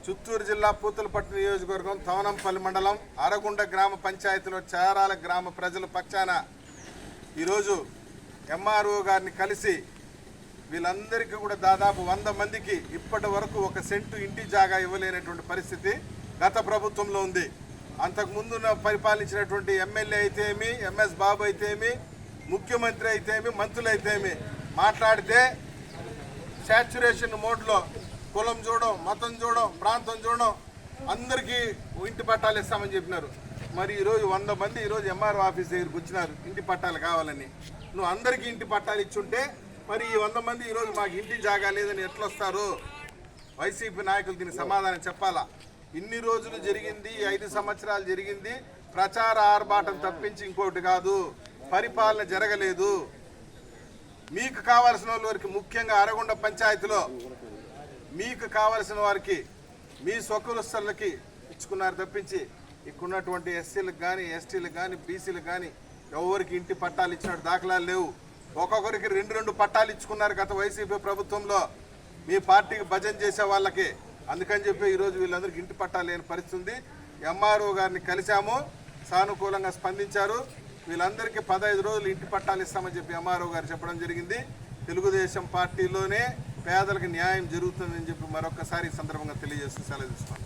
చిత్తూరు జిల్లా పూతలపట్టు నియోజకవర్గం తవనంపల్లి మండలం అరగుండ గ్రామ పంచాయతీలో చారాల గ్రామ ప్రజల పక్షాన ఈరోజు ఎంఆర్ఓ గారిని కలిసి వీళ్ళందరికీ కూడా దాదాపు 100 మందికి ఇప్పటి వరకు 1 సెంటు ఇంటి జాగా ఇవ్వలేనటువంటి పరిస్థితి గత ప్రభుత్వంలో ఉంది. అంతకుముందు పరిపాలించినటువంటి ఎమ్మెల్యే అయితేమి, ఎంఎస్ బాబు అయితేమి, ముఖ్యమంత్రి అయితేమి, మంత్రులు అయితేమి మాట్లాడితే శాచ్యురేషన్ మోడ్లో కులం చూడడం, మతం చూడడం, ప్రాంతం చూడడం, అందరికీ ఇంటి పట్టాలు ఇస్తామని చెప్పినారు. మరి ఈరోజు 100 మంది ఈరోజు ఎంఆర్ఓ ఆఫీస్ దగ్గరికి వచ్చినారు ఇంటి పట్టాలు కావాలని. నువ్వు అందరికీ ఇంటి పట్టాలు ఇచ్చుంటే మరి ఈ 100 మంది ఈరోజు మాకు ఇంటి జాగా లేదని ఎట్లా వస్తారు? వైసీపీ నాయకులు దీనికి సమాధానం చెప్పాలా. ఇన్ని రోజులు జరిగింది, 5 సంవత్సరాలు జరిగింది, ప్రచార ఆర్భాటం తప్పించి ఇంకోటి కాదు. పరిపాలన జరగలేదు. మీకు కావాల్సిన వారికి, ముఖ్యంగా అరగుండ పంచాయతీలో మీకు కావలసిన వారికి, మీ స్వకులస్తులకి ఇచ్చుకున్నారు తప్పించి ఇక్కడున్నటువంటి ఎస్సీలకు కానీ, ఎస్టీలకు కానీ, బీసీలకు కానీ ఎవరికి ఇంటి పట్టాలు ఇచ్చినట్టు దాఖలాలు లేవు. ఒక్కొక్కరికి 2 పట్టాలు ఇచ్చుకున్నారు గత వైసీపీ ప్రభుత్వంలో మీ పార్టీకి భజన చేసే వాళ్ళకి. అందుకని చెప్పి ఈరోజు వీళ్ళందరికీ ఇంటి పట్టాలు లేని పరిస్థితి ఉంది. ఎంఆర్ఓ గారిని కలిశాము, సానుకూలంగా స్పందించారు. వీళ్ళందరికీ 15 రోజులు ఇంటి పట్టాలు ఇస్తామని చెప్పి ఎంఆర్ఓ గారు చెప్పడం జరిగింది. తెలుగుదేశం పార్టీలోనే పేదలకు న్యాయం జరుగుతుందని చెప్పి మరొకసారి ఈ సందర్భంగా తెలియజేస్తూ సెలవు తీసుకున్నాను.